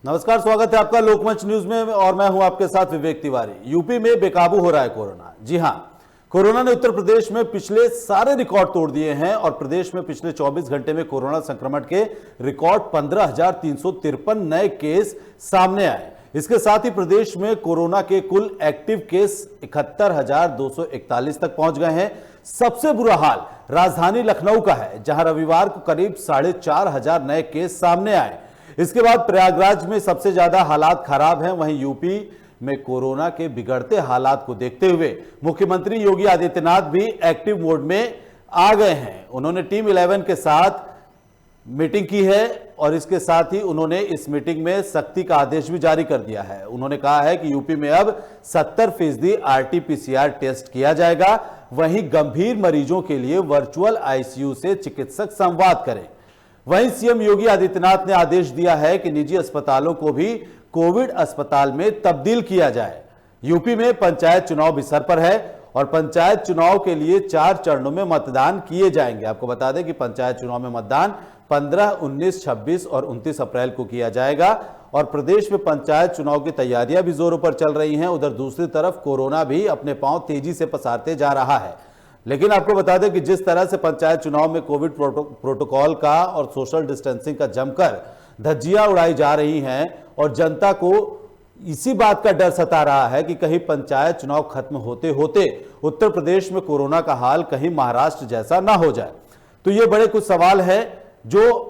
नमस्कार, स्वागत है आपका लोकमंच न्यूज में और मैं हूं आपके साथ विवेक तिवारी। यूपी में बेकाबू हो रहा है कोरोना। जी हां, कोरोना ने उत्तर प्रदेश में पिछले सारे रिकॉर्ड तोड़ दिए हैं और प्रदेश में पिछले 24 घंटे में कोरोना संक्रमण के रिकॉर्ड 15,353 नए केस सामने आए। इसके साथ ही प्रदेश में कोरोना के कुल एक्टिव केस 71,241 तक पहुंच गए हैं। सबसे बुरा हाल राजधानी लखनऊ का है, जहां रविवार को करीब 4,500 नए केस सामने आए। इसके बाद प्रयागराज में सबसे ज्यादा हालात खराब हैं। वहीं यूपी में कोरोना के बिगड़ते हालात को देखते हुए मुख्यमंत्री योगी आदित्यनाथ भी एक्टिव मोड में आ गए हैं। उन्होंने टीम 11 के साथ मीटिंग की है और इसके साथ ही उन्होंने इस मीटिंग में सख्ती का आदेश भी जारी कर दिया है। उन्होंने कहा है कि यूपी में अब 70% RT-PCR टेस्ट किया जाएगा। वहीं गंभीर मरीजों के लिए वर्चुअल ICU से चिकित्सक संवाद करें। वहीं सीएम योगी आदित्यनाथ ने आदेश दिया है कि निजी अस्पतालों को भी कोविड अस्पताल में तब्दील किया जाए। यूपी में पंचायत चुनाव भी सर पर है और पंचायत चुनाव के लिए 4 चरणों में मतदान किए जाएंगे। आपको बता दें कि पंचायत चुनाव में मतदान 15, 19, 26 और 29 अप्रैल को किया जाएगा और प्रदेश में पंचायत चुनाव की तैयारियां भी जोरों पर चल रही हैं। उधर दूसरी तरफ कोरोना भी अपने पांव तेजी से पसारते जा रहा है। लेकिन आपको बता दें कि जिस तरह से पंचायत चुनाव में कोविड प्रोटोकॉल का और सोशल डिस्टेंसिंग का जमकर धज्जियां उड़ाई जा रही हैं और जनता को इसी बात का डर सता रहा है कि कहीं पंचायत चुनाव खत्म होते होते उत्तर प्रदेश में कोरोना का हाल कहीं महाराष्ट्र जैसा ना हो जाए। तो ये बड़े कुछ सवाल हैं जो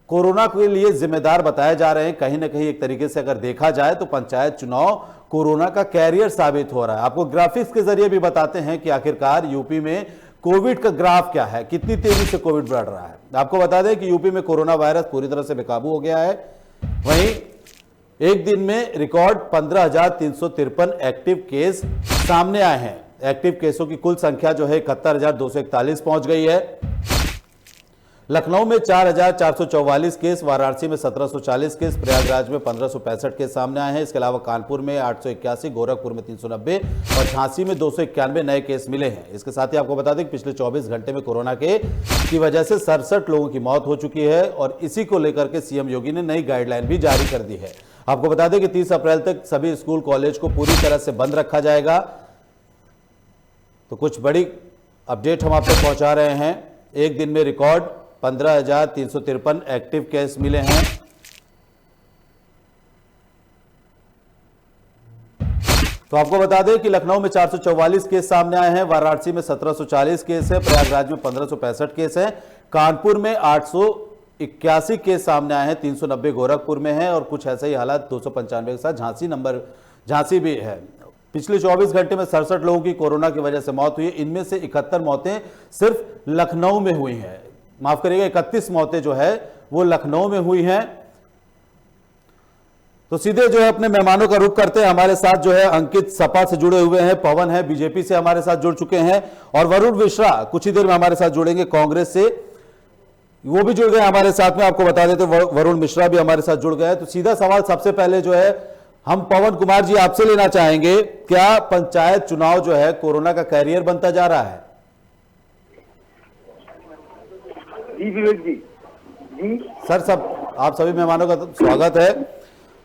कोरोना के लिए जिम्मेदार बताए जा रहे हैं। कहीं ना कहीं एक तरीके से अगर देखा जाए तो पंचायत चुनाव कोरोना का कैरियर साबित हो रहा है। आपको ग्राफिक्स के जरिए भी बताते हैं कि आखिरकार यूपी में कोविड का ग्राफ क्या है, कितनी तेजी से कोविड बढ़ रहा है। आपको बता दें कि यूपी में कोरोना वायरस पूरी तरह से बेकाबू हो गया है। वहीं एक दिन में रिकॉर्ड 15,353 एक्टिव केस सामने आए हैं। एक्टिव केसों की कुल संख्या जो है 71,241 पहुंच गई है। लखनऊ में 4,444 केस, वाराणसी में 1,740 केस, प्रयागराज में 1,565 केस सामने आए हैं। इसके अलावा कानपुर में 881, गोरखपुर में 390 और झांसी में 291 नए केस मिले हैं। इसके साथ ही आपको बता दें कि पिछले 24 घंटे में कोरोना की वजह से 67 लोगों की मौत हो चुकी है और इसी को लेकर के सीएम योगी ने नई गाइडलाइन भी जारी कर दी है। आपको बता दें कि 30 अप्रैल तक सभी स्कूल कॉलेज को पूरी तरह से बंद रखा जाएगा। तो कुछ बड़ी अपडेट हम आप तक पहुंचा रहे हैं। एक दिन में रिकॉर्ड 15,353 एक्टिव केस मिले हैं। तो आपको बता दें कि लखनऊ में 444 केस सामने आए हैं, वाराणसी में 1,740 केस है, प्रयागराज में 1,565 केस है, कानपुर में 881 केस सामने आए हैं, 390 गोरखपुर में है और कुछ ऐसे ही हालात 295 के साथ झांसी भी है। पिछले 24 घंटे में 67 लोगों की कोरोना की वजह से मौत हुई है। इनमें से 71 मौतें सिर्फ लखनऊ में हुई हैं। माफ करिएगा, 31 मौतें जो है वो लखनऊ में हुई हैं। तो सीधे जो है अपने मेहमानों का रुख करते हैं। हमारे साथ जो है अंकित सपा से जुड़े हुए हैं, पवन है बीजेपी से हमारे साथ जुड़ चुके हैं और वरुण मिश्रा कुछ ही देर में हमारे साथ जुड़ेंगे कांग्रेस से, वो भी जुड़ गए हमारे साथ में। आपको बता देते वरुण मिश्रा भी हमारे साथ जुड़ गए। तो सीधा सवाल सबसे पहले जो है हम पवन कुमार जी आपसे लेना चाहेंगे, क्या पंचायत चुनाव जो है कोरोना का कैरियर बनता जा रहा है? जी विवेक जी। जी सर, सब आप सभी मेहमानों का स्वागत है।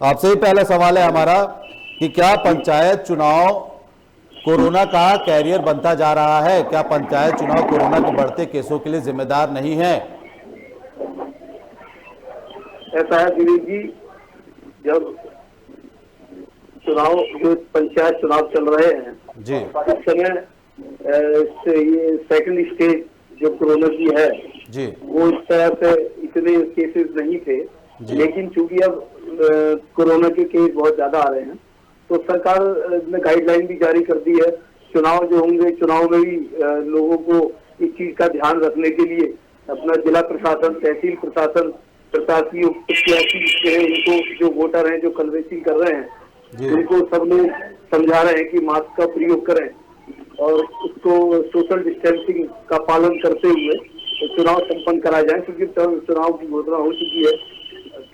आपसे ही पहला सवाल है हमारा कि क्या पंचायत चुनाव कोरोना का कैरियर बनता जा रहा है? क्या पंचायत चुनाव कोरोना के बढ़ते केसों के लिए जिम्मेदार नहीं है? ऐसा है विवेक जी, जब चुनाव जो पंचायत चुनाव चल रहे हैं जी, इस समय ये सेकंड स्टेज जो कोरोना की है जी, वो इस तरह से इतने केसेस नहीं थे, लेकिन चूंकि अब कोरोना के केस बहुत ज्यादा आ रहे हैं तो सरकार ने गाइडलाइन भी जारी कर दी है। चुनाव जो होंगे, चुनाव में भी लोगों को इस चीज का ध्यान रखने के लिए अपना जिला प्रशासन, तहसील प्रशासन, प्रशासकीय प्रत्याशी इनको जो वोटर हैं जो कन्वेंसिंग कर रहे हैं उनको सब लोग समझा रहे हैं कि मास्क का प्रयोग करें और उसको सोशल डिस्टेंसिंग का पालन करते हुए चुनाव संपन्न कराया जाए, क्योंकि चुनाव की घोषणा हो चुकी है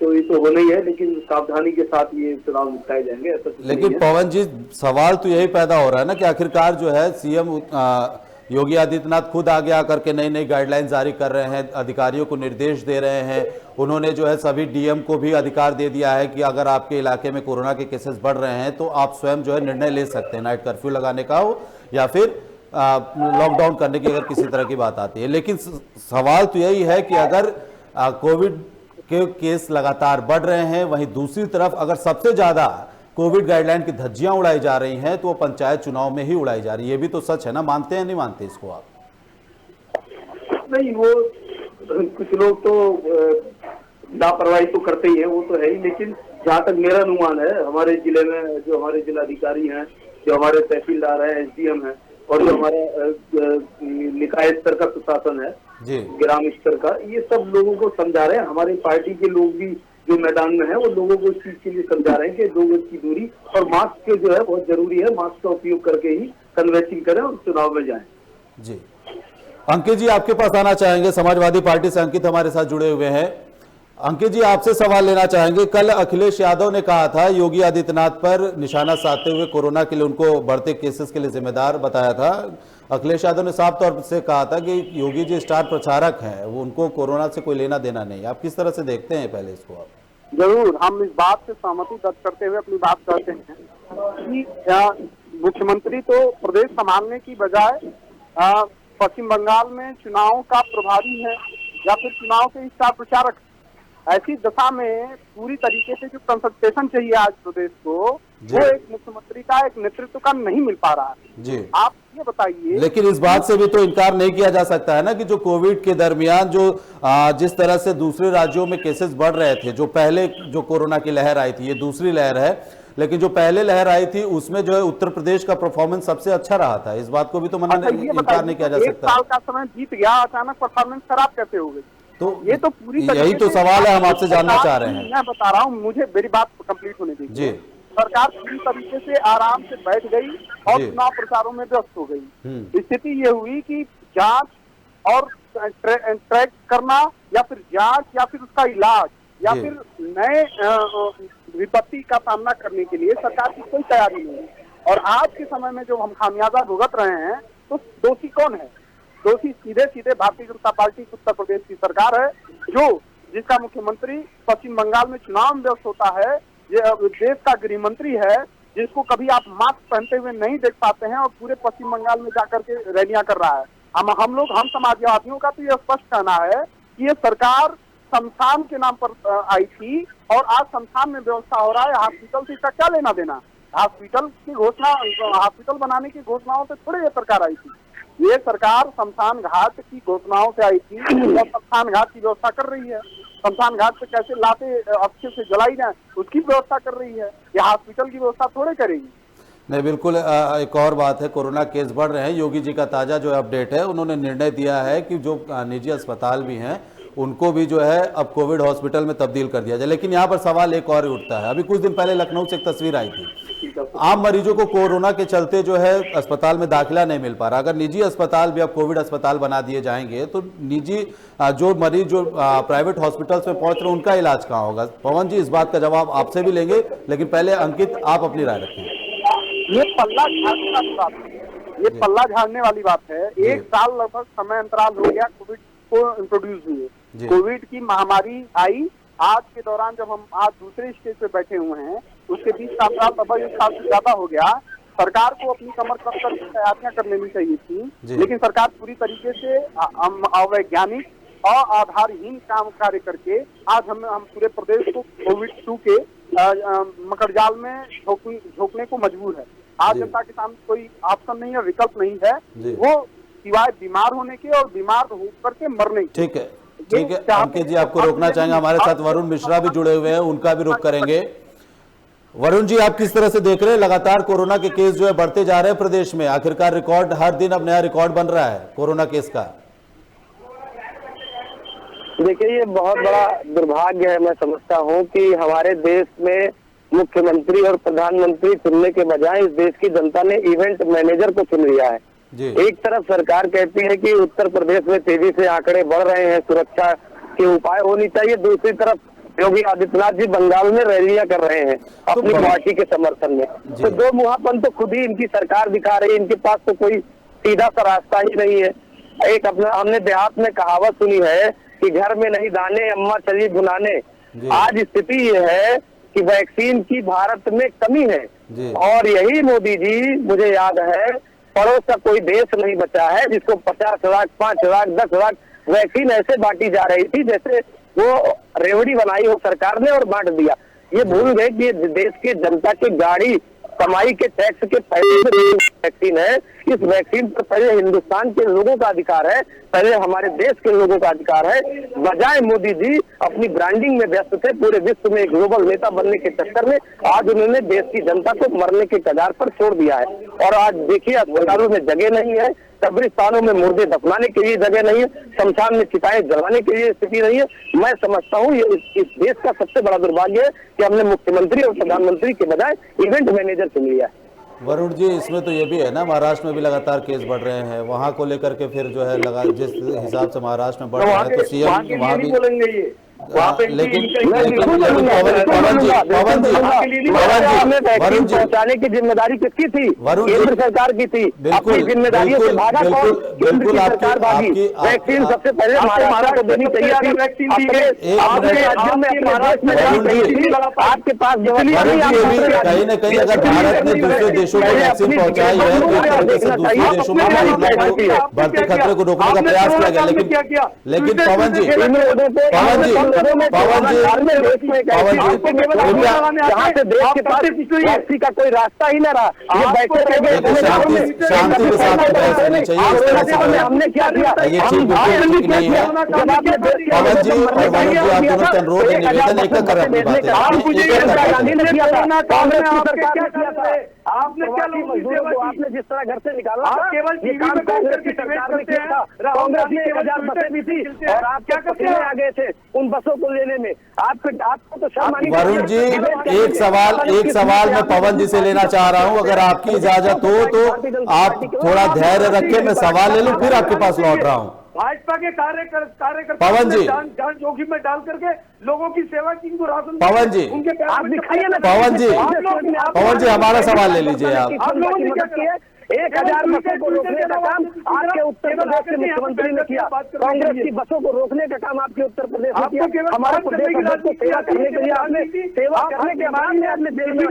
तो ये तो होना ही है, लेकिन सावधानी के साथ ये चुनाव निपटाए जाएंगे। ऐसा लेकिन पवन जी, सवाल तो यही पैदा हो रहा है ना कि आखिरकार जो है सीएम योगी आदित्यनाथ खुद आगे आकर के नई नई गाइडलाइन जारी कर रहे हैं, अधिकारियों को निर्देश दे रहे हैं। उन्होंने जो है सभी डीएम को भी अधिकार दे दिया है कि अगर आपके इलाके में कोरोना के केसेस बढ़ रहे हैं तो आप स्वयं जो है निर्णय ले सकते हैं, नाइट कर्फ्यू लगाने का हो या फिर लॉकडाउन करने की अगर किसी तरह की बात आती है। लेकिन सवाल तो यही है कि अगर कोविड के केस लगातार बढ़ रहे हैं, वहीं दूसरी तरफ अगर सबसे ज्यादा कोविड गाइडलाइन की धज्जियां उड़ाई जा रही हैं तो वो पंचायत चुनाव में ही उड़ाई जा रही है। ये भी तो सच है ना, मानते हैं नहीं मानते इसको आप? नहीं, वो कुछ लोग तो लापरवाही तो करते ही है, वो तो है ही। लेकिन जहाँ तक मेरा अनुमान है, हमारे जिले में जो हमारे जिलाधिकारी हैं, जो हमारे तहसीलदार हैं, एसडीएम हैं, और जो हमारा निकाय स्तर का प्रशासन है, ग्राम स्तर का, ये सब लोगों को समझा रहे हैं। हमारी पार्टी के लोग भी जो मैदान में है वो लोगों को इस चीज के लिए समझा रहे हैं कि 2 गज की दूरी और मास्क के जो है बहुत जरूरी है, मास्क का उपयोग करके ही कन्वेंसिंग करें और चुनाव में जाएं। जी अंकित जी, आपके पास आना चाहेंगे, समाजवादी पार्टी से अंकित हमारे साथ जुड़े हुए हैं। अंकित जी, आपसे सवाल लेना चाहेंगे। कल अखिलेश यादव ने कहा था, योगी आदित्यनाथ पर निशाना साधते हुए कोरोना के लिए उनको बढ़ते केसेस के लिए जिम्मेदार बताया था। अखिलेश यादव ने साफ तौर से कहा था कि योगी जी स्टार प्रचारक हैं, वो उनको कोरोना से कोई लेना देना नहीं। आप किस तरह से देखते हैं पहले इसको? आप जरूर, हम इस बात से सहमति व्यक्त करते हुए अपनी बात कहते हैं कि मुख्यमंत्री तो प्रदेश संभालने की बजाय पश्चिम बंगाल में चुनाव का प्रभारी है या फिर चुनाव के स्टार प्रचारक। ऐसी दशा में पूरी तरीके से जो कंसल्टेशन चाहिए आज प्रदेश को, वो एक मुख्यमंत्री का, एक नेतृत्व का नहीं मिल पा रहा है जी। आप ये बताइए। लेकिन इस बात से भी तो इनकार नहीं किया जा सकता है ना कि जो कोविड के दरमियान जो जिस तरह से दूसरे राज्यों में केसेस बढ़ रहे थे, जो पहले जो कोरोना की लहर आई थी, ये दूसरी लहर है, लेकिन जो पहले लहर आई थी उसमें जो है उत्तर प्रदेश का परफॉर्मेंस सबसे अच्छा रहा था। इस बात को भी तो इनकार नहीं किया जा सकता। 1 साल का समय बीत गया, अचानक परफॉर्मेंस खराब कैसे हो गई? तो ये तो पूरी यही तो सवाल है, हम आपसे जानना चाह रहे हैं। मैं बता रहा हूँ, मुझे मेरी बात कंप्लीट होने दीजिए जी। सरकार पूरी तरीके से आराम से बैठ गई और चुनाव प्रचारों में व्यस्त हो गई। स्थिति ये हुई कि जांच और ट्रैक करना या फिर जांच या फिर उसका इलाज या फिर नए विपत्ति का सामना करने के लिए सरकार की कोई तैयारी नहीं है। और आज के समय में जो हम खामियाजा भुगत रहे हैं, तो दोषी कौन है? दोषी सीधे सीधे भारतीय जनता पार्टी उत्तर प्रदेश की सरकार है, जो जिसका मुख्यमंत्री पश्चिम बंगाल में चुनाव में व्यस्त होता है, ये देश का गृह मंत्री है, जिसको कभी आप मास्क पहनते हुए नहीं देख पाते हैं और पूरे पश्चिम बंगाल में जाकर के रैलियां कर रहा है। हम समाजवादियों का तो यह स्पष्ट कहना है कि ये सरकार शमशान के नाम पर आई थी और आज शमशान में व्यवस्था हो रहा है। हॉस्पिटल से इसका क्या लेना देना? हॉस्पिटल की घोषणा, हॉस्पिटल बनाने की घोषणाओं से थोड़ी ये सरकार आई थी। ये सरकार शमशान घाट की घोषणाओं से आई थी और शमशान घाट की व्यवस्था कर रही है। शमशान घाट पे कैसे लाते अच्छे से जलाई जाए उसकी व्यवस्था कर रही है। ये हॉस्पिटल की व्यवस्था थोड़े करेगी। नहीं, बिल्कुल। एक और बात है, कोरोना केस बढ़ रहे हैं। योगी जी का ताजा जो अपडेट है, उन्होंने निर्णय दिया है कि जो निजी अस्पताल भी हैं उनको भी जो है अब कोविड हॉस्पिटल में तब्दील कर दिया जाए। लेकिन यहाँ पर सवाल एक और उठता है। अभी कुछ दिन पहले लखनऊ से एक तस्वीर आई थी, आम मरीजों को कोरोना के चलते जो है अस्पताल में दाखिला नहीं मिल पा रहा। अगर निजी अस्पताल भी अब कोविड अस्पताल बना दिए जाएंगे तो निजी जो मरीज जो प्राइवेट हॉस्पिटल्स में पहुंच रहे हैं उनका इलाज कहाँ होगा? पवन जी, इस बात का जवाब आपसे भी लेंगे, लेकिन पहले अंकित आप अपनी राय रखें। ये पल्ला झाड़ने वाली बात है, ये पल्ला झाड़ने वाली बात है। 1 साल लगभग समय अंतराल हो गया कोविड को इंट्रोड्यूस हुए। कोविड की महामारी आई, आज के दौरान जब हम आज दूसरे स्टेज पे बैठे हुए हैं, उसके 20 साल लगभग 1 साल से ज्यादा हो गया। सरकार को अपनी कमर कसकर तैयारियां कर लेनी चाहिए थी, लेकिन सरकार पूरी तरीके से अवैज्ञानिक और आधारहीन कार्य करके आज हम पूरे प्रदेश को कोविड-2 के मकड़जाल में झोंकने को मजबूर है। आज जनता के सामने कोई ऑप्शन नहीं है, विकल्प नहीं है, वो सिवाय बीमार होने के और बीमार होकर के मरने के। ठीक है, ठीक है अंकित जी, आपको रोकना चाहेंगे। हमारे साथ वरुण मिश्रा भी जुड़े हुए हैं, उनका भी रुख करेंगे। वरुण जी, आप किस तरह से देख रहे हैं? लगातार कोरोना के केस जो है बढ़ते जा रहे हैं प्रदेश में, आखिरकार रिकॉर्ड हर दिन अब नया रिकॉर्ड बन रहा है कोरोना केस का। देखिए, ये बहुत बड़ा दुर्भाग्य है। मैं समझता हूँ कि हमारे देश में मुख्यमंत्री और प्रधानमंत्री चुनने के बजाय इस देश की जनता ने इवेंट मैनेजर को चुन लिया है। एक तरफ सरकार कहती है कि उत्तर प्रदेश में तेजी से आंकड़े बढ़ रहे हैं, सुरक्षा के उपाय होनी चाहिए, दूसरी तरफ योगी आदित्यनाथ जी बंगाल में रैलियां कर रहे हैं अपनी पार्टी के समर्थन में। तो दो मुहापन तो खुद ही इनकी सरकार दिखा रही है। इनके पास तो कोई सीधा सा रास्ता ही नहीं है। एक अपना हमने देहात में कहावत सुनी है कि घर में नहीं दाने अम्मा चली बुनाने। आज स्थिति ये है कि वैक्सीन की भारत में कमी है और यही मोदी जी, मुझे याद है पड़ोस का कोई देश नहीं बचा है जिसको 50 लाख 5 लाख 10 लाख वैक्सीन ऐसे बांटी जा रही थी जैसे वो रेवड़ी बनाई हो सरकार ने और बांट दिया। ये भूल गए कि देश की जनता की गाड़ी कमाई के टैक्स के पैसे वैक्सीन है। इस वैक्सीन पर पहले हिंदुस्तान के लोगों का अधिकार है, पहले हमारे देश के लोगों का अधिकार है। बजाय मोदी जी अपनी ब्रांडिंग में व्यस्त थे, पूरे विश्व में ग्लोबल नेता बनने के चक्कर में आज उन्होंने देश की जनता को मरने के कगार पर छोड़ दिया है। और आज देखिए अस्पतालों में जगह नहीं है, कब्रिस्तानों में मुर्दे दफनाने के लिए जगह नहीं है, शमशान में चिताएं जलाने के लिए स्थिति नहीं है। मैं समझता हूँ ये इस देश का सबसे बड़ा दुर्भाग्य है कि हमने मुख्यमंत्री और प्रधानमंत्री के बजाय इवेंट मैनेजर चुन लिया है। वरुण जी, इसमें तो ये भी है ना, महाराष्ट्र में भी लगातार केस बढ़ रहे हैं, वहां को लेकर के फिर जो है लगा जिस हिसाब से महाराष्ट्र में बढ़ रहे हैं तो सीएम वहां भी बोलेंगे लेकिन वरुण जी पहुंचाने की जिम्मेदारी किसकी थी? केंद्र सरकार की थी। अपनी जिम्मेदारियों से भागा कौन? केंद्र की सरकार भागी। वैक्सीन सबसे पहले महाराष्ट्र को देनी चाहिए थी, आपके पास कहीं न कहीं अगर भारत ने दूसरे देशों को वैक्सीन पहुंचाई है तो एक तरीके से दूसरे देशों में बढ़ते खतरे को रोकने का प्रयास किया गया। लेकिन पवन जी जहाँ से देश के पास वैक्सीन का कोई रास्ता ही न रहा, ये बैठे शांति के साथ बहस होनी चाहिए। हमने क्या किया? ये चीज बिल्कुल ठीक नहीं है। पवन जी और वरुण जी, आप दोनों का अनुरोध है, निवेदन एक कर अपनी बातें आपने क्या मजदूरों को आपने जिस तरह घर से निकाला, आप केवल टीवी में कांग्रेस की सरकार ने किया था। कांग्रेस की 1000 बसें भी थी और आप क्या करते आ गए थे उन बसों को लेने में। आपको तो शर्म आनी। वरुण जी, एक सवाल मैं पवन जी से लेना चाह रहा हूं, अगर आपकी इजाजत हो तो आप थोड़ा धैर्य रखें, मैं सवाल ले लूं फिर आपके पास लौट रहा हूं। भाजपा के कार्यकर्ता पवन जी जान जोखिम में डाल करके लोगों की सेवा की इनको राशन पवन जी उनके आप दिखाइए ना। पवन जी हमारा सवाल ले लीजिए आप। लोगों ने क्या किया? 1000 बसों को रोकने का काम आपके उत्तर प्रदेश के मुख्यमंत्री ने किया। कांग्रेस की बसों को रोकने का काम आपके उत्तर प्रदेश ने किया। हमारे प्रदेश को सेवा करने के लिए आपने सेवा करने के बाद में आपने देश में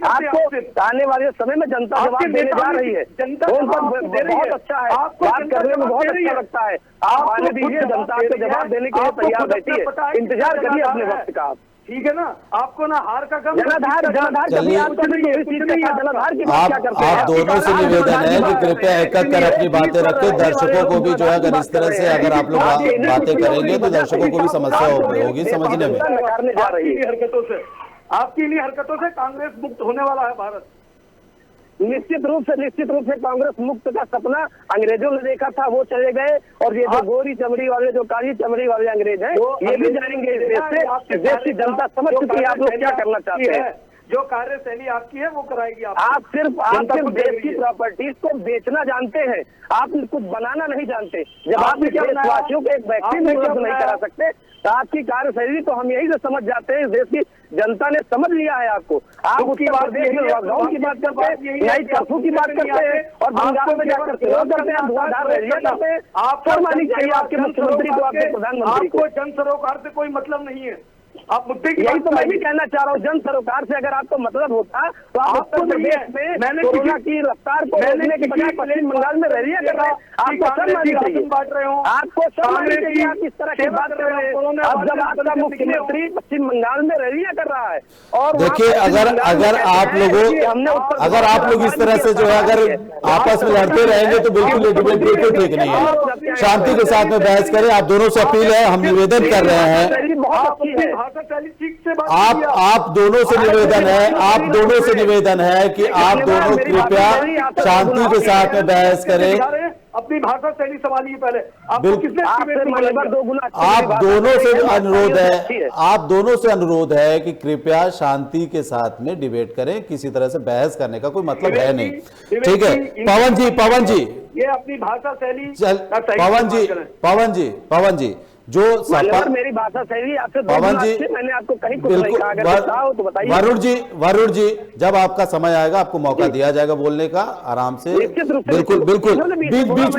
आपको आने वाले समय में जनता जवाब देने जा रही है। बहुत अच्छा है, बात करने में बहुत अच्छा लगता है। आप आने दीजिए, जनता आपको जवाब देने के लिए तैयार रहती है। इंतजार करिए अपने वक्त का। आप ठीक है ना, आपको ना हार का गम, जनाधार आप दोनों से निवेदन है कि कृपया एक कर अपनी बातें रखें। दर्शकों को भी जो है अगर इस तरह से अगर आप लोग बातें करेंगे तो दर्शकों को भी समस्या होगी समझने में। आपकी इन्हीं हरकतों से कांग्रेस मुक्त होने वाला है भारत। निश्चित रूप से कांग्रेस मुक्त का सपना अंग्रेजों ने देखा था, वो चले गए। और ये जो गोरी चमड़ी वाले, जो काली चमड़ी वाले अंग्रेज हैं, ये भी जाएंगे इस देश से। देश की जनता समझ चुकी है आप लोग क्या करना चाहते हैं। जो कार्यशैली आपकी है वो कराएगी आप सिर्फ देश की प्रॉपर्टीज को बेचना जानते हैं, आप कुछ बनाना नहीं जानते। जब आप देशवासियों को एक वैक्सीन उपलब्ध नहीं करा सकते तो आपकी कार्यशैली तो हम यही से समझ जाते हैं। इस देश की जनता ने समझ लिया है आपको। आप उसकी बात लॉकडाउन की बात करते हैं, नई कर्फ्यू की बात करते हैं और बंगाल में जाकर चुनाव करते हैं, धुआंधार रैलियां करते हैं। आप शर्म आनी चाहिए आपके मुख्यमंत्री को, आपके प्रधानमंत्री को। जन सरोकार से कोई मतलब नहीं है। आप मुद्दे की यही तो मैं भी कहना चाह रहा हूँ। जन सरोकार से अगर आपको मतलब होता तो आप उत्तर प्रदेश में कोरोना की रफ्तार को रोकने के बजाय पश्चिम बंगाल में रैलियां कर रहे हैं। आपको शर्म आनी चाहिए, आपको शर्म आनी चाहिए। आप इस तरह की बात कर रहे हैं। अब जब आपका मुख्यमंत्री पश्चिम बंगाल में रैलियां कर रहा है और देखिए अगर आप लोग इस तरह से जो है अगर आपस में लड़ते रहेंगे तो बिल्कुल ठीक नहीं है। शांति के साथ में बहस करें। आप दोनों से अपील है, हम निवेदन कर रहे हैं। आप दोनों से निवेदन है कि आप दोनों कृपया शांति के साथ में बहस करें। अपनी भाषा शैली संभालिए पहले। आप दोनों से अनुरोध है कि कृपया शांति के साथ में डिबेट करें। किसी तरह से बहस करने का कोई मतलब है नहीं। ठीक है पवन जी, ये अपनी भाषा शैली पवन जी जो सपा, मेरी भाषा सही है आपसे, पवन जी, मैंने आपको कहीं कुछ नहीं कहा, अगर कहा हो तो बताइए। वरुण जी, जब आपका समय आएगा आपको मौका दिया जाएगा बोलने का, आराम से, बिल्कुल बिल्कुल,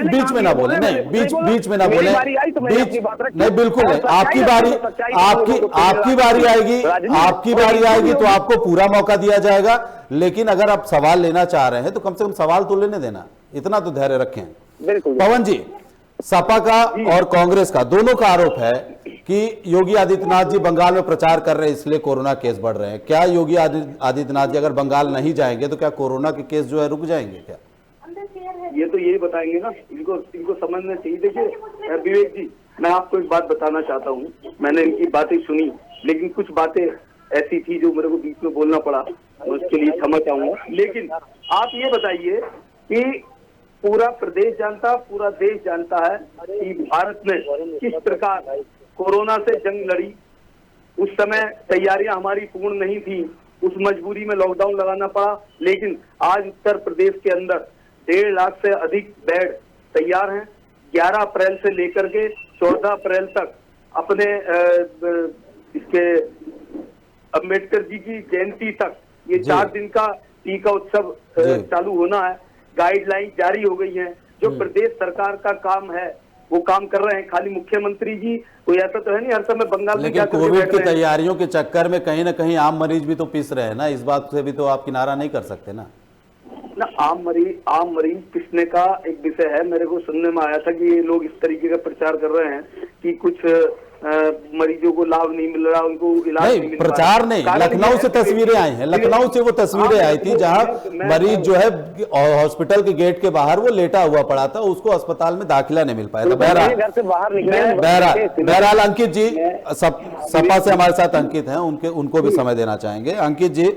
बीच में ना बोले, नहीं बीच में ना बोले, नहीं बिल्कुल नहीं, आपकी बारी आएगी तो आपको पूरा मौका दिया जाएगा। लेकिन अगर आप सवाल लेना चाह रहे हैं तो कम से कम सवाल तो लेने देना, इतना तो धैर्य रखें। पवन जी, सपा का और कांग्रेस का दोनों का आरोप है कि योगी आदित्यनाथ जी बंगाल में प्रचार कर रहे हैं इसलिए कोरोना केस बढ़ रहे हैं। क्या योगी आदित्यनाथ जी अगर बंगाल नहीं जाएंगे तो क्या कोरोना के केस जो है रुक जाएंगे क्या? ये तो यही बताएंगे ना, इनको समझना चाहिए। देखिए विवेक जी, मैं आपको एक बात बताना चाहता हूँ, मैंने इनकी बातें सुनी, लेकिन कुछ बातें ऐसी थी जो मेरे को बीच में बोलना पड़ा, उसके लिए क्षमा चाहूंगा। लेकिन आप ये बताइए कि पूरा प्रदेश जानता, पूरा देश जानता है कि भारत ने किस प्रकार कोरोना से जंग लड़ी। उस समय तैयारियां हमारी पूर्ण नहीं थी, उस मजबूरी में लॉकडाउन लगाना पड़ा। लेकिन आज उत्तर प्रदेश के अंदर 1.5 लाख से अधिक बेड तैयार हैं। 11 अप्रैल से लेकर के 14 अप्रैल तक अपने इसके अम्बेडकर जी की जयंती तक ये 4 दिन का टीका उत्सव चालू होना है। गाइडलाइन जारी हो गई है। जो प्रदेश सरकार का काम है वो काम कर रहे हैं। खाली मुख्यमंत्री जी कोई ऐसा तो है नहीं हर समय बंगाल में, लेकिन कोविड की तैयारियों के चक्कर में कहीं ना कहीं आम मरीज भी तो पिस रहे हैं ना, इस बात से भी तो आप किनारा नहीं कर सकते ना। आम मरीज पिसने का एक विषय है। मेरे को सुनने में आया था कि ये लोग इस तरीके का प्रचार कर रहे हैं कि कुछ मरीजों को लाभ नहीं मिल रहा, उनको इलाज नहीं मिल रहा। प्रचार नहीं, लखनऊ से तस्वीरें आई हैं, लखनऊ से वो तस्वीरें आई थी जहां मरीज जो है हॉस्पिटल के गेट के बाहर वो लेटा हुआ पड़ा था, उसको अस्पताल में दाखिला नहीं मिल पाया था। बहरहाल अंकित जी, सपा से हमारे साथ अंकित हैं, उनको भी समय देना चाहेंगे। अंकित जी,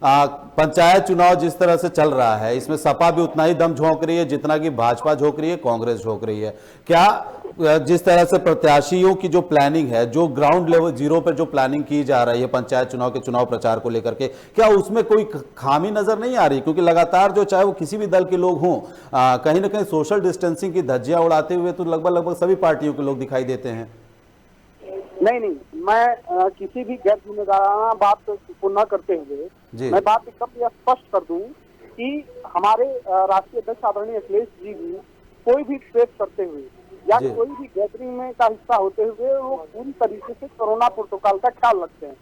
पंचायत चुनाव जिस तरह से चल रहा है इसमें सपा भी उतना ही दम झोंक रही है जितना कि भाजपा झोंक रही है, कांग्रेस झोंक रही है। क्या जिस तरह से प्रत्याशियों की जो प्लानिंग है, जो ग्राउंड लेवल जीरो पे जो प्लानिंग की जा रही है पंचायत चुनाव के चुनाव प्रचार को लेकर के, क्या उसमें कोई खामी नजर नहीं आ रही? क्योंकि लगातार जो चाहे वो किसी भी दल के लोग हों, कहीं ना कहीं सोशल डिस्टेंसिंग की धज्जियां उड़ाते हुए तो लगभग सभी पार्टियों के लोग दिखाई देते हैं। नहीं, मैं किसी भी गैर जिम्मेदाराना बात को न करते हुए मैं बात एकदम यह स्पष्ट कर दूं कि हमारे राष्ट्रीय अध्यक्ष आदरणीय अखिलेश जी भी कोई भी प्रेस करते हुए या कोई भी गैदरिंग में का हिस्सा होते हुए वो पूरी तरीके से कोरोना प्रोटोकॉल का ख्याल रखते हैं।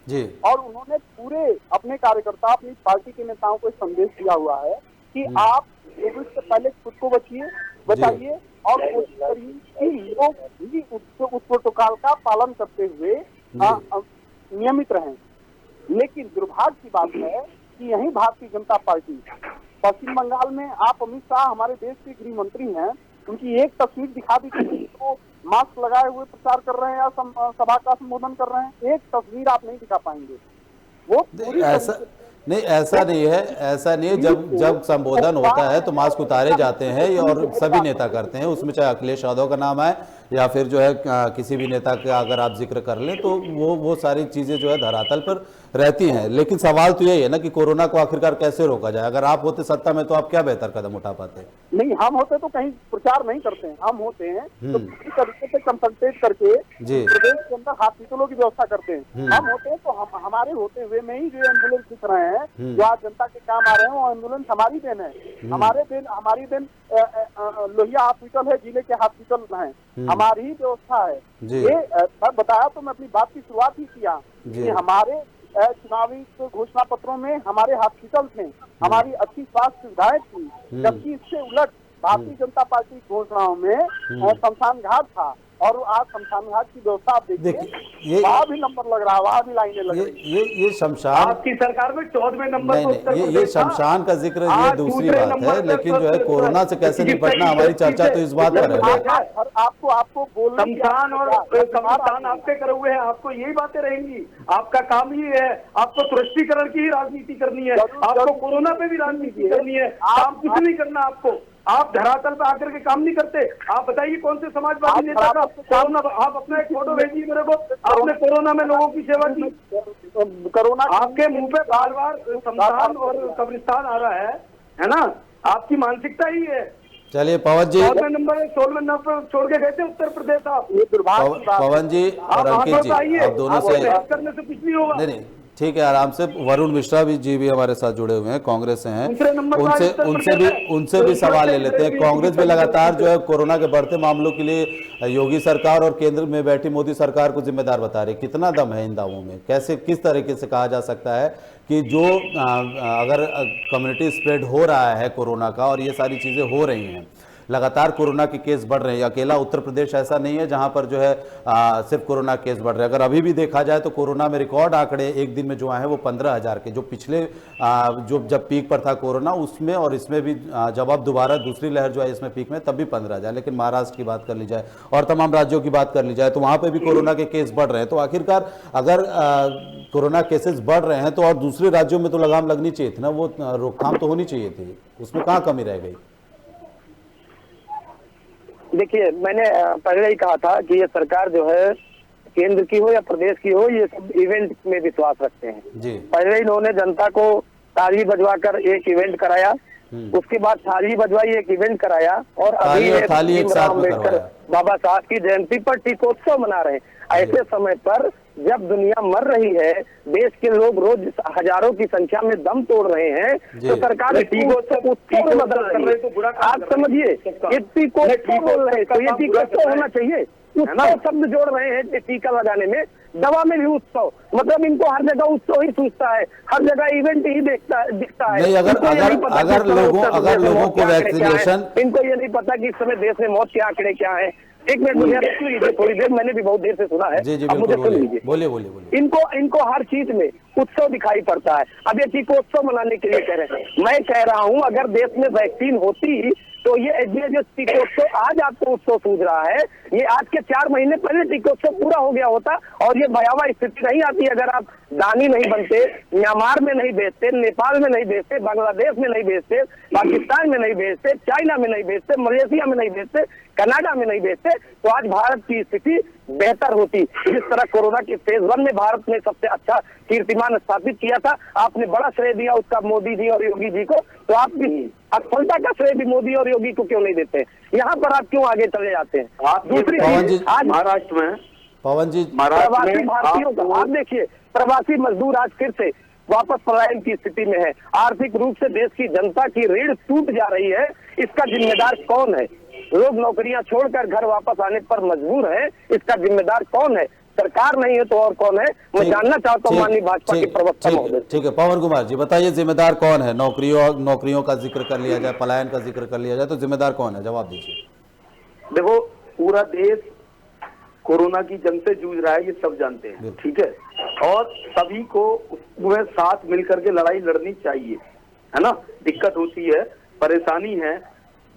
और उन्होंने पूरे अपने कार्यकर्ता, अपनी पार्टी के नेताओं को संदेश दिया हुआ है कि आप कोविड से पहले खुद को बचाइए और कोशिश करिए कि लोग भी उस प्रोटोकॉल का पालन करते हुए नियमित रहें। लेकिन दुर्भाग्य की बात है कि यही भारतीय जनता पार्टी पश्चिम बंगाल में, आप अमित शाह हमारे देश के गृह मंत्री हैं, उनकी एक तस्वीर दिखा दी कि वो मास्क लगाए हुए प्रचार कर रहे हैं या सभा का संबोधन कर रहे हैं, एक तस्वीर आप नहीं दिखा पाएंगे। वो ऐसा नहीं है। जब संबोधन होता है तो मास्क उतारे जाते हैं और सभी नेता करते हैं, उसमें चाहे अखिलेश यादव का नाम आए या फिर जो है किसी भी नेता का अगर आप जिक्र कर लें तो वो सारी चीजें जो है धरातल पर रहती हैं। लेकिन सवाल तो यही है ना कि कोरोना को आखिरकार कैसे रोका जाए। अगर आप होते सत्ता में तो आप क्या बेहतर कदम उठा पाते? नहीं, हम होते तो कहीं प्रचार नहीं करते हैं। हम होते हैं तो किसी तरीके से कंसंट्रेट करके प्रदेश के अंदर हॉस्पिटलों की व्यवस्था करते हैं। हम होते हैं तो हमारे होते हुए में ही जो एम्बुलेंस दिख रहे हैं, जो आज जनता के काम आ रहे हैं, वो एम्बुलेंस हमारी देन है। हमारी देन लोहिया हॉस्पिटल है, जिले के हॉस्पिटल है, हमारी ही व्यवस्था है। ये मैं बताया तो मैं अपनी बात की शुरुआत ही किया कि हमारे चुनावी घोषणा पत्रों में हमारे हॉस्पिटल थे, हमारी अच्छी स्वास्थ्य सुविधाएं थी, जबकि इससे उलट भारतीय जनता पार्टी घोषणाओं में शमशान घाट था। और आज शमशान घाट की व्यवस्था आप देखिए, वहाँ भी नंबर लग रहा है, वहाँ भी लाइनें लग रही है। ये शमशान आपकी सरकार में 14वें नंबर ये शमशान का जिक्र ये दूसरी बात है, लेकिन जो है कोरोना से कैसे निपटना, हमारी चर्चा तो इस बात पर है। आपको शमशान और कब्रिस्तान आपके करे हुए हैं, आपको यही बातें रहेंगी। आपका काम ही है, आपको तुरस्तीकरण की ही राजनीति करनी है, आपको कोरोना पे भी राजनीति करनी है, काम कुछ नहीं करना आपको। आप धरातल पे आकर के काम नहीं करते। आप बताइए कौन से समाजवादी नेता का कोरोना, आप अपना एक फोटो भेजिए मेरे को, आपने कोरोना में लोगों की सेवा की। कोरोना आपके मुंह पे बार बार शमशान और कब्रिस्तान आ रहा है ना? आपकी मानसिकता ही है। चलिए पवन जी, 16वें नंबर छोड़ के गए थे उत्तर प्रदेश आप। ये दुर्भाग्य की बात है। पवन जी और अंकित जी, आप दोनों से करने से कुछ नहीं होगा। नहीं, ठीक है, आराम से। वरुण मिश्रा जी भी हमारे साथ जुड़े हुए हैं, कांग्रेस से हैं, उनसे भी सवाल ले लेते हैं। कांग्रेस भी लगातार जो है कोरोना के बढ़ते मामलों के लिए योगी सरकार और केंद्र में बैठी मोदी सरकार को जिम्मेदार बता रही है। कितना दम है इन दावों में? कैसे, किस तरीके से कहा जा सकता है कि जो अगर कम्युनिटी स्प्रेड हो रहा है कोरोना का और ये सारी चीजें हो रही हैं, लगातार कोरोना के केस बढ़ रहे हैं, अकेला उत्तर प्रदेश ऐसा नहीं है जहां पर जो है सिर्फ कोरोना केस बढ़ रहे हैं। अगर अभी भी देखा जाए तो कोरोना में रिकॉर्ड आंकड़े एक दिन में जो आए हैं वो 15,000 के, जो पिछले जब पीक पर था कोरोना उसमें और इसमें भी, जब अब दोबारा दूसरी लहर जो है इसमें पीक में, तब भी 15,000। लेकिन महाराष्ट्र की बात कर ली जाए और तमाम राज्यों की बात कर ली जाए तो वहां पर भी कोरोना के केस बढ़ रहे हैं। तो आखिरकार अगर कोरोना केसेस बढ़ रहे हैं तो और दूसरे राज्यों में तो लगाम लगनी चाहिए थी ना, वो रोकथाम तो होनी चाहिए थी, उसमें कहाँ कमी रह गई? देखिए, मैंने पहले ही कहा था कि ये सरकार जो है केंद्र की हो या प्रदेश की हो, ये सब इवेंट में विश्वास रखते हैं जी। पहले इन्होंने जनता को ताली बजवाकर एक इवेंट कराया, उसके बाद थाली बजवाई एक इवेंट कराया, और अभी अम्बेडकर बाबा साहब की जयंती पर टीकोत्सव मना रहे हैं। ऐसे समय पर जब दुनिया मर रही है, देश के लोग रोज हजारों की संख्या में दम तोड़ रहे हैं, तो सरकार टीकोत्सव उत्सव बदल रही है। आप समझिए, ये टीकोत्सव बोल रहे हैं तो ये टीकोत्सव होना चाहिए। उत्सव शब्द जोड़ रहे हैं टीका लगाने में, दवा में भी उत्सव, मतलब इनको हर जगह उत्सव ही सूझता है, हर जगह इवेंट ही दिखता है। नहीं, अगर लोगों को वैक्सीनेशन, इनको ये नहीं पता कि इस समय देश में मौत के आंकड़े क्या है। एक मिनट मुझे सुन लीजिए, थोड़ी देर, मैंने भी बहुत देर से सुना है, अब मुझे सुन लीजिए। बोलिए। इनको हर चीज में उत्सव दिखाई पड़ता है। अब ये टीकोत्सव मनाने के लिए कह रहे हैं। मैं कह रहा हूँ अगर देश में वैक्सीन होती तो ये जो टीकोत्सव आज आपको उत्सव सूझ रहा है, ये आज के 4 महीने पहले टीकोत्सव पूरा हो गया होता और ये भयावह स्थिति नहीं आती अगर आप दानी नहीं बनते, म्यांमार में नहीं भेजते, नेपाल में नहीं भेजते, बांग्लादेश में नहीं भेजते, पाकिस्तान में नहीं भेजते, चाइना में नहीं भेजते, मलेशिया में नहीं भेजते, कनाडा में नहीं भेजते, तो आज भारत की स्थिति बेहतर होती। जिस तरह कोरोना के फेज 1 में भारत ने सबसे अच्छा कीर्तिमान स्थापित किया था, आपने बड़ा श्रेय दिया उसका मोदी जी और योगी जी को, तो आप भी असफलता का श्रेय भी मोदी और योगी को क्यों नहीं देते? यहाँ पर आप क्यों आगे चले जाते हैं? दूसरी चीज, आज महाराष्ट्र में पवन जी, प्रवासी भारतीयों का आप देखिए, प्रवासी मजदूर आज फिर से वापस पलायन की स्थिति में है। आर्थिक रूप से देश की जनता की रीढ़ टूट जा रही है, इसका जिम्मेदार कौन है? लोग नौकरियां छोड़कर घर वापस आने पर मजबूर हैं, इसका जिम्मेदार कौन है? सरकार नहीं है तो और कौन है? मैं जानना चाहता हूँ माननीय भाजपा के प्रवक्ता महोदय। ठीक है, पवन कुमार जी बताइए, जिम्मेदार कौन है? नौकरियों का जिक्र कर लिया जाए, पलायन का जिक्र कर लिया जाए, तो जिम्मेदार कौन है? जवाब दीजिए। देखो, पूरा देश कोरोना की जंग से जूझ रहा है, ये सब जानते हैं, ठीक है, और सभी को उसमें साथ मिलकर के लड़ाई लड़नी चाहिए, है ना। दिक्कत होती है, परेशानी है,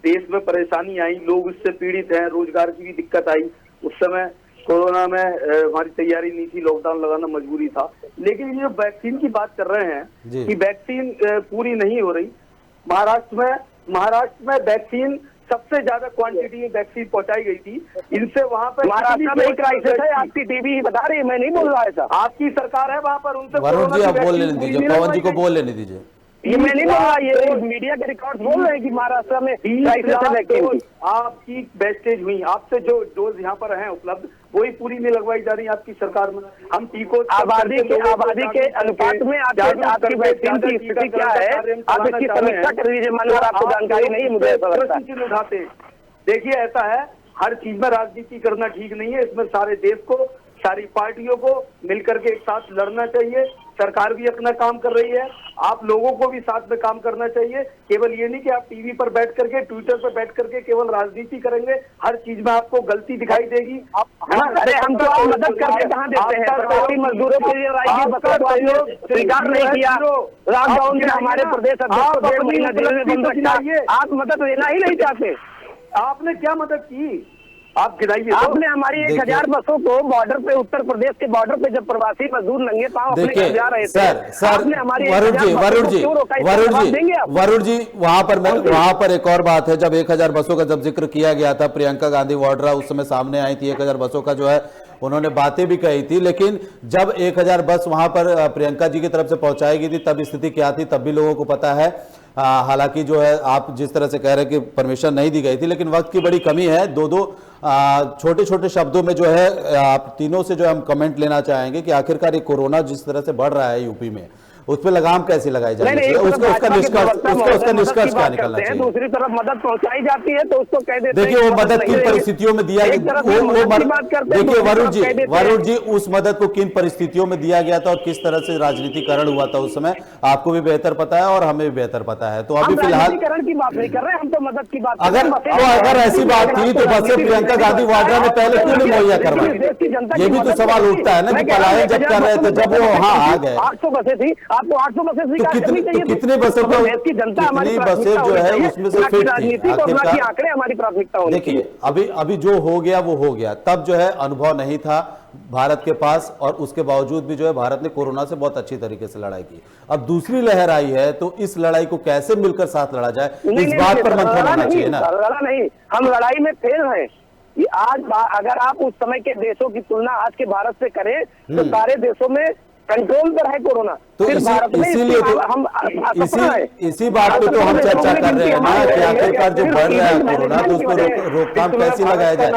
देश में परेशानी आई, लोग इससे पीड़ित हैं, रोजगार की भी दिक्कत आई। उस समय कोरोना में हमारी तैयारी नहीं थी, लॉकडाउन लगाना मजबूरी था। लेकिन ये वैक्सीन की बात कर रहे हैं कि वैक्सीन पूरी नहीं हो रही। महाराष्ट्र में वैक्सीन सबसे ज्यादा क्वांटिटी में वैक्सीन पहुंचाई गई थी, इनसे वहां पर महाराष्ट्र में क्राइसिस है, आपकी टीवी ही बता रही है, मैं नहीं बोल रहा ऐसा। आपकी सरकार है वहां पर, उनसे वरुण जी आप बोल लेने दीजिए, पवन जी को बोल लेने दीजिए। ये मैं नहीं बोल रहा, ये मीडिया के रिकॉर्ड बोल रहे हैं कि महाराष्ट्र में आपकी वेस्टेज हुई, आपसे जो डोज यहाँ पर है उपलब्ध वही पूरी नहीं लगवाई जा रही आपकी सरकार में। हम टीकों आबादी के अनुपात में आपकी वैक्सीन की स्थिति क्या है, आप इसकी समीक्षा कर लीजिए। मानो आपको जानकारी नहीं, मुझे ऐसा लगता है। उठाते देखिए, ऐसा है, हर चीज में राजनीति करना ठीक नहीं है। इसमें सारे देश को, सारी पार्टियों को मिलकर के एक साथ लड़ना चाहिए। सरकार भी अपना काम कर रही है, आप लोगों को भी साथ में काम करना चाहिए। केवल ये नहीं कि आप टीवी पर बैठ करके, ट्विटर पर बैठ करके केवल राजनीति करेंगे, हर चीज में आपको गलती दिखाई देगी। अरे हम तो मदद करके कहाँ देते हैं? प्रवासी मजदूरों के लिए स्वीकार नहीं किया, लॉकडाउन में हमारे प्रदेश अध्यक्ष को 1.5 महीना जेल में बंद रखा, आप मदद लेना ही नहीं चाहते। आपने क्या मदद की? आप गिनाइए। आपने हमारी 1000 बसों को बॉर्डर पे, उत्तर प्रदेश के बॉर्डर पे जब प्रवासी मजदूर नंगे पांव अपने घर जा रहे थे, आपने हमारी वरुण जी वहां पर एक और बात है, जब 1000 बसों का जब जिक्र किया गया था, प्रियंका गांधी वाड्रा उस समय सामने आई थी, 1000 बसों का जो है उन्होंने बातें भी कही थी। लेकिन जब 1000 बस वहां पर प्रियंका जी की तरफ से पहुंचाई गई थी, तब स्थिति क्या थी तब भी लोगों को पता है। हालांकि जो है आप जिस तरह से कह रहे हैं कि परमिशन नहीं दी गई थी, लेकिन वक्त की बड़ी कमी है। दो छोटे छोटे शब्दों में जो है आप तीनों से जो हम कमेंट लेना चाहेंगे कि आखिरकार ये कोरोना जिस तरह से बढ़ रहा है यूपी में, उस पर लगाम कैसी लगाई जानी चाहिए, उसका निष्कर्ष क्या निकलना चाहिए। दूसरी तरफ मदद पहुंचाई जाती है तो उसको कह देते हैं। देखिए वो मदद किन परिस्थितियों में दिया गया, देखिए वरुण जी उस मदद को किन परिस्थितियों में दिया गया था और किस तरह से राजनीतिकरण हुआ था उस समय, आपको भी बेहतर पता है और हमें भी बेहतर पता है। तो अभी फिलहाल की बात नहीं कर रहे, हम तो मदद की बात। अगर ऐसी बात थी तो बसें प्रियंका गांधी वाड्रा ने पहले क्यों नहीं मुहैया करवाई, ये भी तो सवाल उठता है ना कि पलायन जब कर रहे थे, जब वो वहां आ गए। 800 बसें थी, आपको 800 बसें कितने बसों को, कितनी बसें जो है उसमें से फिट थी आखिरकार। आंकड़े हमारी प्राथमिकता होनी चाहिए। देखिए अभी जो हो गया वो हो गया, तब जो है अनुभव नहीं था भारत के पास और उसके बावजूद भी जो है भारत ने कोरोना से बहुत अच्छी तरीके से लड़ाई की। अब दूसरी लहर आई है तो इस लड़ाई को कैसे मिलकर साथ लड़ा जाए, इस बात पर मंथन होना चाहिए ना। लड़ा नहीं, हम लड़ाई में फेल हैं। ये आज अगर आप उस समय के देशों की तुलना आज के भारत से करें तो सारे देशों में कंट्रोल पर है कोरोना। तो इसीलिए इसी बात पे तो हम चर्चा कर रहे हैं ना कि आखिरकार जो बढ़ रहा है कोरोना, तो उस पर रोकथाम कैसी लगाया जाए।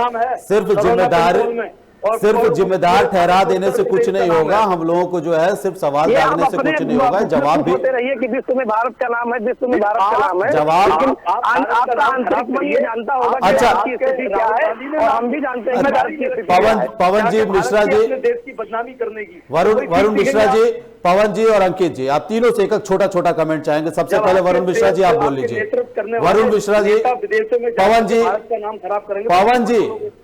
सिर्फ जिम्मेदार ठहरा देने से कुछ नहीं होगा, हम लोगों को जो है सिर्फ सवाल डालने से कुछ नहीं होगा। जवाब भी रहिए कि विश्व में भारत का नाम है, विश्व में भारत का नाम है, जवाब आपका आंतरिक मन ये जानता होगा अच्छा क्या है और हम भी जानते हैं। पवन जी मिश्रा जी, देश की बदनामी करने की, वरुण मिश्रा जी, पवन जी और अंकित जी, आप तीनों से एक छोटा छोटा कमेंट चाहेंगे। सबसे पहले वरुण मिश्रा जी आप बोल लीजिए। वरुण मिश्रा जी, पवन जी,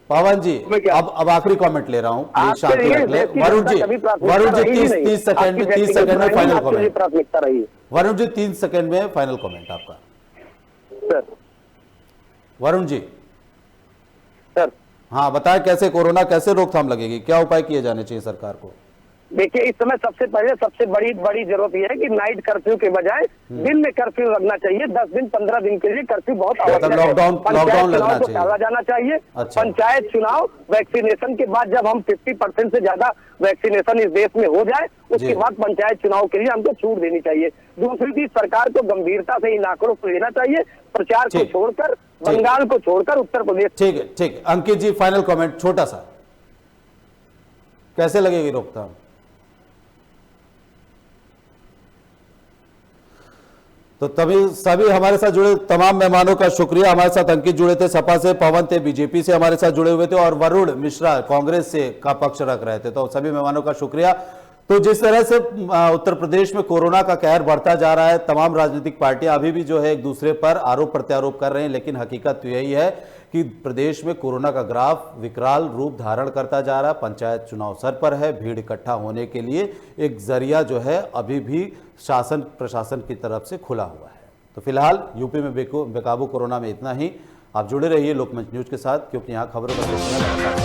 पवन जी अब आखिरी कमेंट ले रहा हूं, शांति रख ले। वरुण जी 30 सेकंड में final comment. Varun ji 3 second में फाइनल कमेंट आपका। वरुण जी सर, हाँ बताएं कैसे कोरोना, कैसे रोकथाम लगेगी, क्या उपाय किए जाने चाहिए सरकार को। देखिए इस समय सबसे पहले सबसे बड़ी जरूरत यह है कि नाइट कर्फ्यू के बजाय दिन में कर्फ्यू लगना चाहिए। 10 दिन 15 दिन के लिए कर्फ्यू बहुत आवश्यक है। लॉकडाउन लगना चाहिए, टाला जाना चाहिए। अच्छा। पंचायत चुनाव वैक्सीनेशन के बाद जब हम 50% से ज्यादा वैक्सीनेशन इस देश में हो जाए उसके बाद पंचायत चुनाव के लिए हमको छूट देनी चाहिए। दूसरी चीज, सरकार को गंभीरता से इन आंकड़ों को लेना चाहिए। प्रचार को छोड़कर, बंगाल को छोड़कर उत्तर प्रदेश। ठीक है। अंकित जी फाइनल कमेंट छोटा सा, कैसे लगेगी रोकथाम। तो तभी सभी हमारे साथ जुड़े तमाम मेहमानों का शुक्रिया। हमारे साथ अंकित जुड़े थे सपा से, पवन थे बीजेपी से हमारे साथ जुड़े हुए थे और वरुण मिश्रा कांग्रेस से का पक्ष रख रहे थे। तो सभी मेहमानों का शुक्रिया। तो जिस तरह से उत्तर प्रदेश में कोरोना का कहर बढ़ता जा रहा है, तमाम राजनीतिक पार्टियां अभी भी जो है एक दूसरे पर आरोप प्रत्यारोप कर रहे हैं, लेकिन हकीकत तो यही है कि प्रदेश में कोरोना का ग्राफ विकराल रूप धारण करता जा रहा है। पंचायत चुनाव सर पर है, भीड़ इकट्ठा होने के लिए एक जरिया जो है अभी भी शासन प्रशासन की तरफ से खुला हुआ है। तो फिलहाल यूपी में बेकाबू कोरोना में इतना ही। आप जुड़े रहिए लोकमंच न्यूज के साथ, क्योंकि यहाँ खबरों का सिलसिला लगातार